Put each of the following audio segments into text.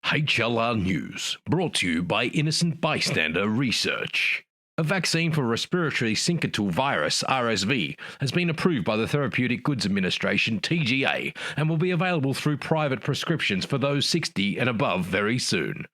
HLR News, brought to you by Innocent Bystander Research. A vaccine for respiratory syncytial virus, RSV, has been approved by the Therapeutic Goods Administration, TGA, and will be available through private prescriptions for those 60 and above very soon.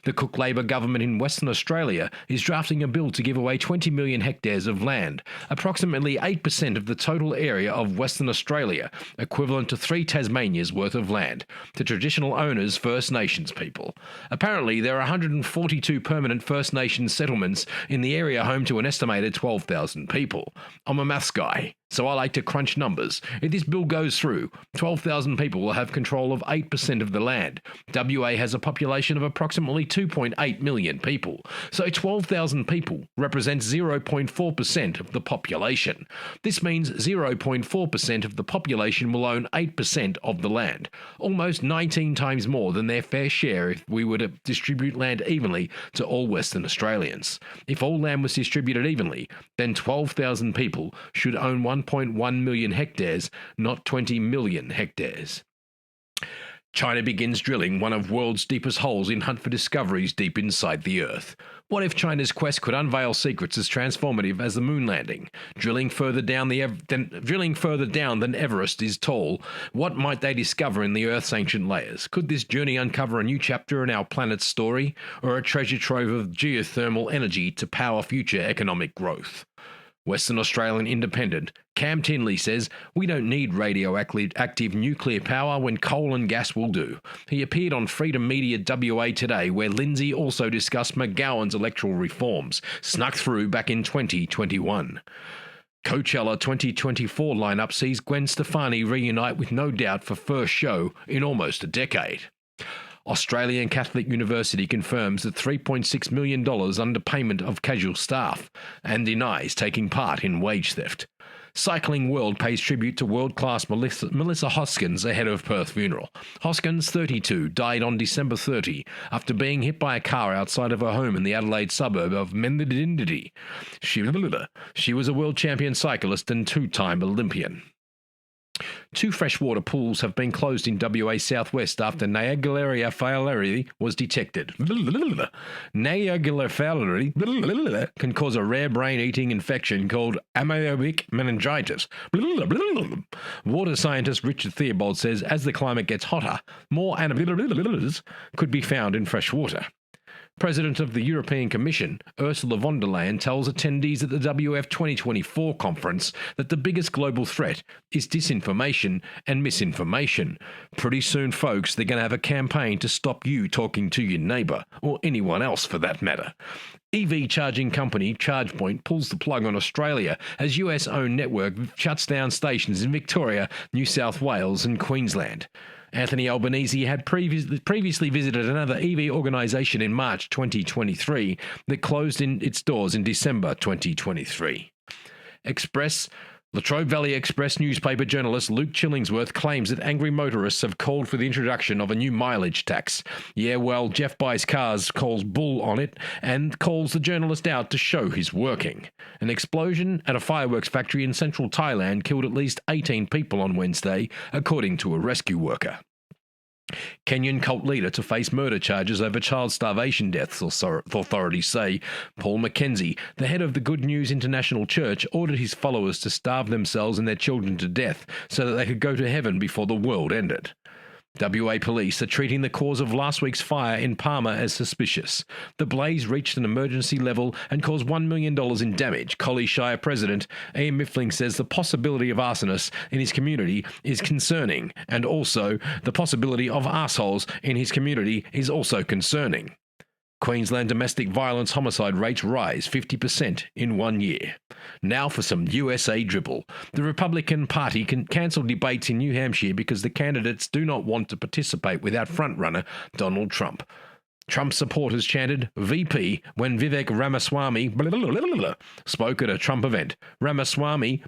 The Cook Labor government in Western Australia is drafting a bill to give away 20 million hectares of land, approximately 8% of the total area of Western Australia, equivalent to 3 Tasmanias worth of land, to traditional owners, First Nations people. Apparently, there are 142 permanent First Nations settlements in the area home to an estimated 12,000 people. I'm a maths guy, so I like to crunch numbers. If this bill goes through, 12,000 people will have control of 8% of the land. WA has a population of approximately 2.8 million people, so 12,000 people represents 0.4% of the population. This means 0.4% of the population will own 8% of the land, almost 19 times more than their fair share if we were to distribute land evenly to all Western Australians. If all land was distributed evenly, then 12,000 people should own 1.1 million hectares, not 20 million hectares. China begins drilling one of world's deepest holes in hunt for discoveries deep inside the Earth. What if China's quest could unveil secrets as transformative as the moon landing? Drilling further down than Everest is tall, what might they discover in the Earth's ancient layers? Could this journey uncover a new chapter in our planet's story, or a treasure trove of geothermal energy to power future economic growth? Western Australian Independent Cam Tinley says, "We don't need radioactive nuclear power when coal and gas will do." He appeared on Freedom Media WA today, where Lindsay also discussed McGowan's electoral reforms, snuck through back in 2021. Coachella 2024 lineup sees Gwen Stefani reunite with No Doubt for first show in almost a decade. Australian Catholic University confirms that $3.6 million underpayment of casual staff and denies taking part in wage theft. Cycling World pays tribute to world-class Melissa Hoskins ahead of Perth funeral. Hoskins, 32, died on December 30 after being hit by a car outside of her home in the Adelaide suburb of Mendindindi. She was a world champion cyclist and 2-time Olympian. 2 freshwater pools have been closed in WA southwest after Naegleria fowleri was detected. Naegleria fowleri can cause a rare brain-eating infection called amoebic meningitis. Water scientist Richard Theobald says as the climate gets hotter, more anaphylactic could be found in fresh water. President of the European Commission, Ursula von der Leyen, tells attendees at the WF 2024 conference that the biggest global threat is disinformation and misinformation. Pretty soon, folks, they're going to have a campaign to stop you talking to your neighbour, or anyone else for that matter. EV charging company ChargePoint pulls the plug on Australia as US-owned network shuts down stations in Victoria, New South Wales and Queensland. Anthony Albanese had previously visited another EV organisation in March 2023 that closed its doors in December 2023. Latrobe Valley Express newspaper journalist Luke Chillingsworth claims that angry motorists have called for the introduction of a new mileage tax. Yeah, well, Jeff Buys Cars calls bull on it and calls the journalist out to show he's working. An explosion at a fireworks factory in central Thailand killed at least 18 people on Wednesday, according to a rescue worker. Kenyan cult leader to face murder charges over child starvation deaths, authorities say. Paul Mackenzie, the head of the Good News International Church, ordered his followers to starve themselves and their children to death so that they could go to heaven before the world ended. WA police are treating the cause of last week's fire in Palmer as suspicious. The blaze reached an emergency level and caused $1 million in damage. Collie Shire President Ian Mifflin says the possibility of arsonists in his community is concerning, and also the possibility of arseholes in his community is also concerning. Queensland domestic violence homicide rates rise 50% in 1 year. Now for some USA dribble. The Republican Party can cancel debates in New Hampshire because the candidates do not want to participate without frontrunner Donald Trump. Trump supporters chanted VP when Vivek Ramaswamy spoke at a Trump event. Ramaswamy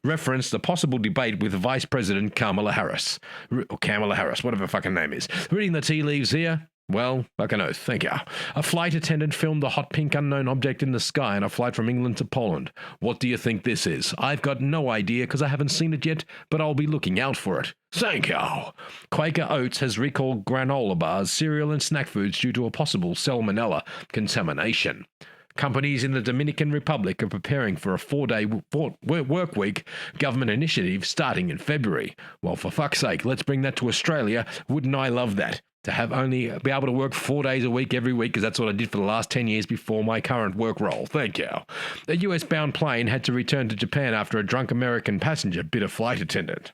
referenced a possible debate with Vice President Kamala Harris. Or Kamala Harris, whatever her fucking name is. Reading the tea leaves here, Well, fucking oath, thank you. A flight attendant filmed a hot pink unknown object in the sky on a flight from England to Poland. What do you think this is? I've got no idea because I haven't seen it yet, but I'll be looking out for it. Thank you. Quaker Oats has recalled granola bars, cereal and snack foods due to a possible salmonella contamination. Companies in the Dominican Republic are preparing for a 4-day work week government initiative starting in February. Well, for fuck's sake, let's bring that to Australia. Wouldn't I love that? To have only be able to work 4 days a week every week, because that's what I did for the last 10 years before my current work role. Thank you. A US-bound plane had to return to Japan after a drunk American passenger bit a flight attendant.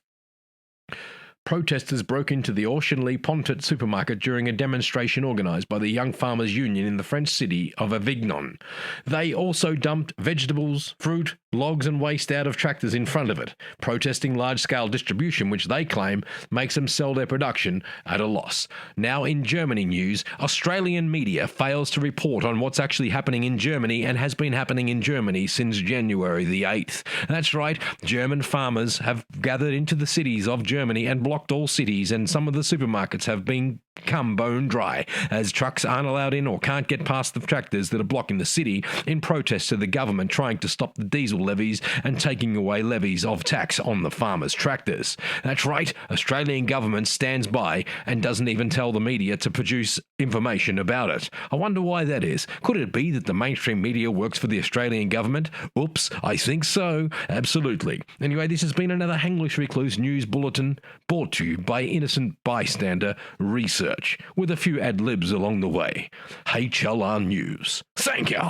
Protesters broke into the Auchenly-Pontet supermarket during a demonstration organised by the Young Farmers Union in the French city of Avignon. They also dumped vegetables, fruit, logs and waste out of tractors in front of it, protesting large-scale distribution which they claim makes them sell their production at a loss. Now in Germany news, Australian media fails to report on what's actually happening in Germany and has been happening in Germany since January the 8th. That's right, German farmers have gathered into the cities of Germany and blocked all cities, and some of the supermarkets have become bone dry as trucks aren't allowed in or can't get past the tractors that are blocking the city in protest to the government trying to stop the diesel levies and taking away levies of tax on the farmers' tractors. That's right, Australian government stands by and doesn't even tell the media to produce information about it. I wonder why that is. Could it be that the mainstream media works for the Australian government? Oops, I think so. Absolutely. Anyway, this has been another Hanglish Recluse News Bulletin brought to you by Innocent Bystander Research, with a few ad-libs along the way. HLR News. Thank you.